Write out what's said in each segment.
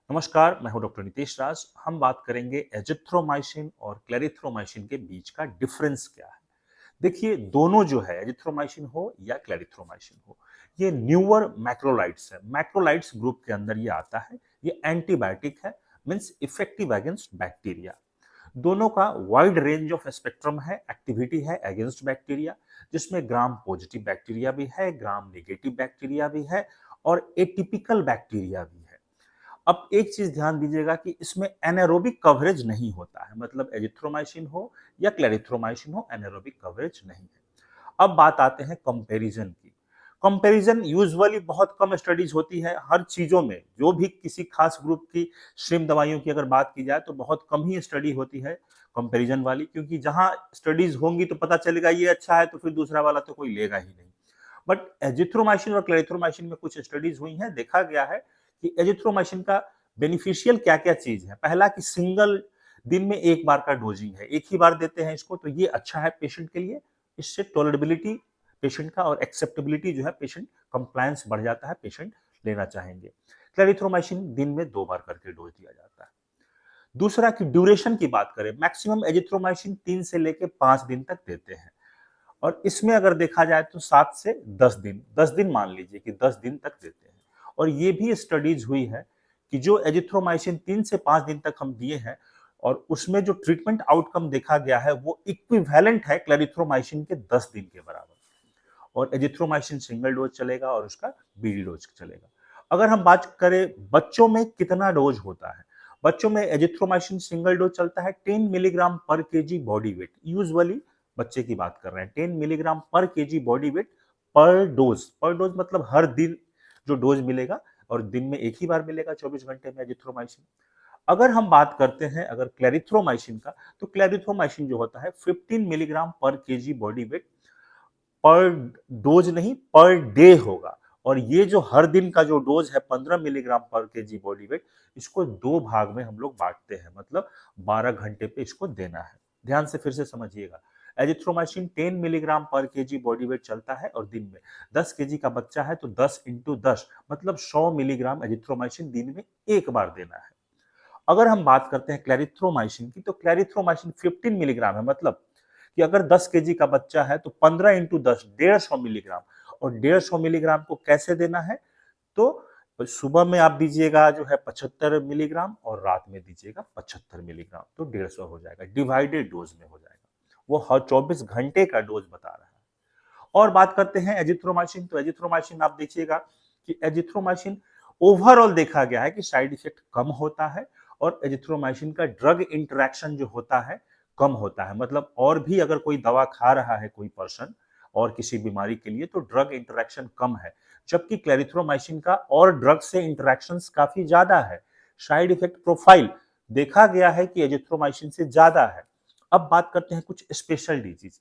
नमस्कार, मैं हूं डॉक्टर नितेश राज। हम बात करेंगे एजिथ्रोमाइसिन और क्लेरिथ्रोमाइसिन के बीच का डिफरेंस क्या है। देखिए, दोनों जो है एजिथ्रोमाइसिन हो या क्लेरिथ्रोमाइसिन हो, ये न्यूअर मैक्रोलाइड्स है। मैक्रोलाइड्स ग्रुप के अंदर ये आता है। ये एंटीबायोटिक है, मींस इफेक्टिव अगेंस्ट बैक्टीरिया। दोनों का वाइड रेंज ऑफ स्पेक्ट्रम है, एक्टिविटी है अगेंस्ट बैक्टीरिया, जिसमें ग्राम पॉजिटिव बैक्टीरिया भी है, ग्राम नेगेटिव बैक्टीरिया भी है और एटिपिकल बैक्टीरिया भी है। अब एक चीज ध्यान दीजिएगा कि इसमें एनारोबिक कवरेज नहीं होता है, मतलब एजिथ्रोमाइसिन हो या क्लेरिथ्रोमाइसिन हो, एनारोबिक कवरेज नहीं है। अब बात आते हैं कंपैरिजन की। कंपैरिजन यूजुअली बहुत कम स्टडीज होती है हर चीजों में। जो भी किसी खास ग्रुप की स्ट्रीम दवाइयों की अगर बात की जाए तो बहुत कम ही स्टडी होती है कंपैरिजन वाली, क्योंकि जहां स्टडीज होंगी तो पता चलेगा ये अच्छा है तो फिर दूसरा वाला तो कोई लेगा ही नहीं। बट एजिथ्रोमाइसिन और क्लेरिथ्रोमाइसिन में कुछ स्टडीज हुई हैं, देखा गया है कि एजिथ्रोमाइसिन का बेनिफिशियल क्या क्या चीज है। पहला कि सिंगल दिन में एक बार का डोजिंग है, एक ही बार देते हैं इसको, तो ये अच्छा है पेशेंट के लिए। इससे टॉलरेबिलिटी पेशेंट का और एक्सेप्टेबिलिटी जो है, पेशेंट कंप्लायंस बढ़ जाता है, पेशेंट लेना चाहेंगे। क्लेरिथ्रोमाइसिन दिन में 2 बार करके डोज दिया जाता है। दूसरा कि ड्यूरेशन की बात करें, मैक्सिमम एजिथ्रोमाइसिन 3 से लेकर 5 दिन तक देते हैं। और इसमें अगर देखा जाए तो 7 से 10 दिन, 10 दिन मान लीजिए कि 10 दिन तक देते हैं। और ये भी स्टडीज हुई है कि जो एजिथ्रोमाइसिन 3 से 5 दिन तक हम दिए हैं और उसमें जो ट्रीटमेंट आउटकम देखा गया है वो इक्विवेलेंट है क्लेरिथ्रोमाइसिन के 10 दिन के बराबर। और एजिथ्रोमाइसिन सिंगल डोज चलेगा और उसका बीडी डोज चलेगा। अगर हम बात करें बच्चों में कितना डोज होता है, बच्चों में एजिथ्रोमाइसिन सिंगल डोज चलता है 10 मिलीग्राम पर केजी बॉडी वेट। यूजुअली बच्चे की बात कर रहे हैं, 10 मिलीग्राम पर केजी बॉडी वेट पर डोज मतलब हर दिन जो डोज मिलेगा, और दिन में एक ही बार मिलेगा 24 घंटे में एजिथ्रोमाइसिन। अगर हम बात करते हैं अगर क्लेरिथ्रोमाइसिन का, तो क्लेरिथ्रोमाइसिन जो होता है 15 मिलीग्राम पर केजी बॉडी वेट पर डोज नहीं, पर डे होगा। और ये जो हर दिन का जो डोज है 15 मिलीग्राम पर केजी बॉडी वेट, इसको 2 भाग में हम लोग बांटते हैं, मतलब 12 घंटे पे इसको देना है। ध्यान से फिर से समझिएगा। एजिथ्रोमाइसिन 10 मिलीग्राम पर केजी बॉडी वेट चलता है और दिन में 10 केजी का बच्चा है तो 10 इंटू 10 मतलब 100 मिलीग्राम एजिथ्रोमाइसिन दिन में एक बार देना है। अगर हम बात करते हैं क्लेरिथ्रोमाइसिन की, तो क्लेरिथ्रोमाइसिन 15 मिलीग्राम है, मतलब कि अगर 10 केजी का बच्चा है तो 15 इंटू 10 150 मिलीग्राम। और 150 मिलीग्राम को कैसे देना है, तो सुबह में आप दीजिएगा जो है 75 मिलीग्राम और रात में दीजिएगा 75 मिलीग्राम, तो 150 हो जाएगा, डिवाइडेड डोज में हो जाएगा। वो हर 24 घंटे का डोज बता रहा है। और बात करते हैं एजिथ्रोमाइसिन, तो एजिथ्रोमाइसिन आप देखिएगा कि एजिथ्रोमाइसिन ओवरऑल देखा गया है कि साइड इफेक्ट कम होता है और एजिथ्रोमाइसिन का ड्रग इंटरेक्शन जो होता है कम होता है। मतलब और भी अगर कोई दवा खा रहा है कोई पर्सन और किसी बीमारी के लिए, तो ड्रग इंटरेक्शन कम है, जबकि क्लेरिथ्रोमाइसिन का और ड्रग से इंटरेक्शंस काफी ज्यादा है। साइड इफेक्ट प्रोफाइल देखा गया है कि एजिथ्रोमाइसिन से ज्यादा है। अब बात करते हैं कुछ स्पेशल डिजीज,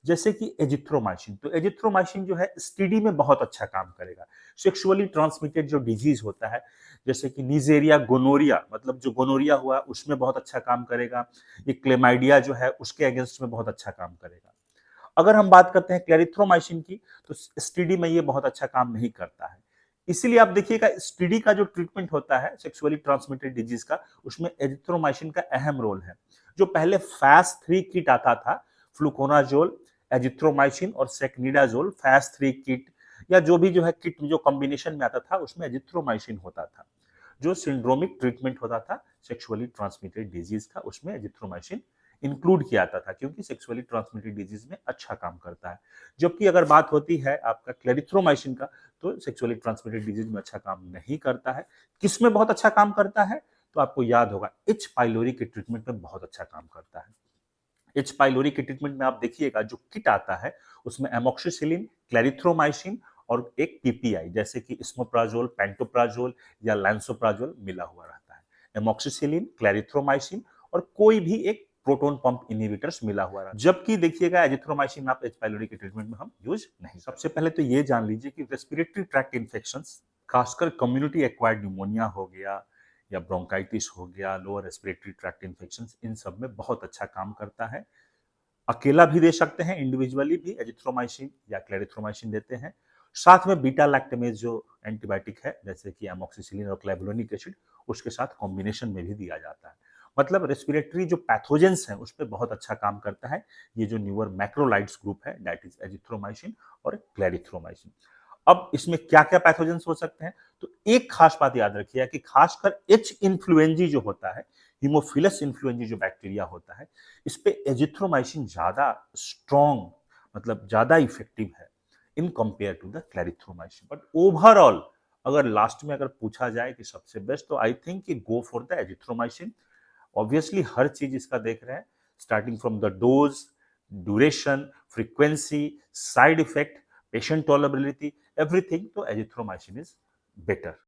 जैसे कि एजिथ्रोमाइसिन। तो एजिथ्रोमाइसिन जो है एसटीडी में बहुत अच्छा काम करेगा। सेक्सुअली ट्रांसमिटेड जो डिजीज होता है, जैसे कि नीजेरिया गोनोरिया, मतलब जो गोनोरिया हुआ उसमें बहुत अच्छा काम करेगा। ये क्लेमाइडिया जो है उसके अगेंस्ट में बहुत अच्छा काम करेगा। अगर हम बात करते हैं क्लेरिथ्रोमाइसिन की, तो एसटीडी में ये बहुत अच्छा काम नहीं करता है। इसीलिए आप देखिएगा एसटीडी का जो ट्रीटमेंट होता है सेक्सुअली ट्रांसमिटेड डिजीज का, उसमें एजिथ्रोमाइसिन का अहम रोल है। जो पहले फास्ट 3 किट आता था, फ्लूकोनाजोल, एजिथ्रोमाइसिन और सेक्निडाजोल, फास्ट 3 किट, या जो भी जो है किट जो कॉम्बिनेशन में आता था उसमें एजिथ्रोमाइसिन होता था। जो सिंड्रोमिक ट्रीटमेंट होता था सेक्सुअली ट्रांसमिटेड डिजीज का, उसमें एजिथ्रोमाइसिन इंक्लूड किया जाता था, क्योंकि सेक्सुअली ट्रांसमिटेड डिजीज में अच्छा काम करता है। जबकि अगर बात होती है आपका क्लेरिथ्रोमाइसिन का, तो सेक्सुअली ट्रांसमिटेड डिजीज में अच्छा काम नहीं करता है। किस में बहुत अच्छा काम करता है, तो आपको याद होगा एच पाइलोरी के ट्रीटमेंट में बहुत अच्छा काम करता है। एच पाइलोरी के ट्रीटमेंट में आप देखिएगा जो किट आता है उसमें एमोक्सिसिलिन, क्लेरिथ्रोमाइसिन और एक पीपीआई जैसे कि स्मोप्राजोल, पेंटोप्राजोल या लैंसोप्राजोल मिला हुआ रहता है। एमोक्सिसिलिन, क्लेरिथ्रोमाइसिन और कोई भी एक प्रोटॉन पंप इनहिबिटर्स मिला हुआ रहता है। जबकि देखिएगा एजिथ्रोमाइसिन आप एच पाइलोरी के ट्रीटमेंट में हम यूज नहीं। सबसे पहले तो ये जान लीजिए कि रेस्पिरेटरी ट्रैक्ट इन्फेक्शंस, खासकर कम्युनिटी एक्वायर्ड न्यूमोनिया हो गया या ब्रोंकाइटिस हो गया, लोअर रेस्पिरेटरी ट्रैक्ट इन्फेक्शंस, इन सब में बहुत अच्छा काम करता है। अकेला भी दे सकते हैं, इंडिविजुअली भी एजिथ्रोमाइसिन या क्लेरिथ्रोमाइसिन देते हैं। साथ में बीटा लैक्टेमेज जो एंटीबायोटिक है जैसे कि एमोक्सिसिलिन और क्लेवुलोनिक एसिड उसके साथ कॉम्बिनेशन में भी दिया जाता है। मतलब रेस्पिरेटरी जो पैथोजेंस हैं उस पे बहुत अच्छा काम करता है ये जो न्यूअर मैक्रोलाइड्स ग्रुप है दैट इज एजिथ्रोमाइसिन और क्लेरिथ्रोमाइसिन। अब इसमें क्या-क्या पैथोजेंस हो सकते हैं? तो एक खास बात याद रखिए कि खासकर एच इन्फ्लुएंजी जो होता है, हीमोफिलस इन्फ्लुएंजी जो बैक्टीरिया होता है, इस पे एजिथ्रोमाइसिन ज़्यादा स्ट्रॉन्ग मतलब ज़्यादा इफेक्टिव है in compare to the clarithromycin. But overall अगर लास्ट में अगर पूछा जाए कि सबसे बेस्ट तो आई थिंक कि go for the azithromycin. Obviously हर चीज इसका देख रहे हैं starting from the dose, duration, frequency, side effect, patient tolerability, everything तो एजिथ्रोमाइसिन इज बेटर।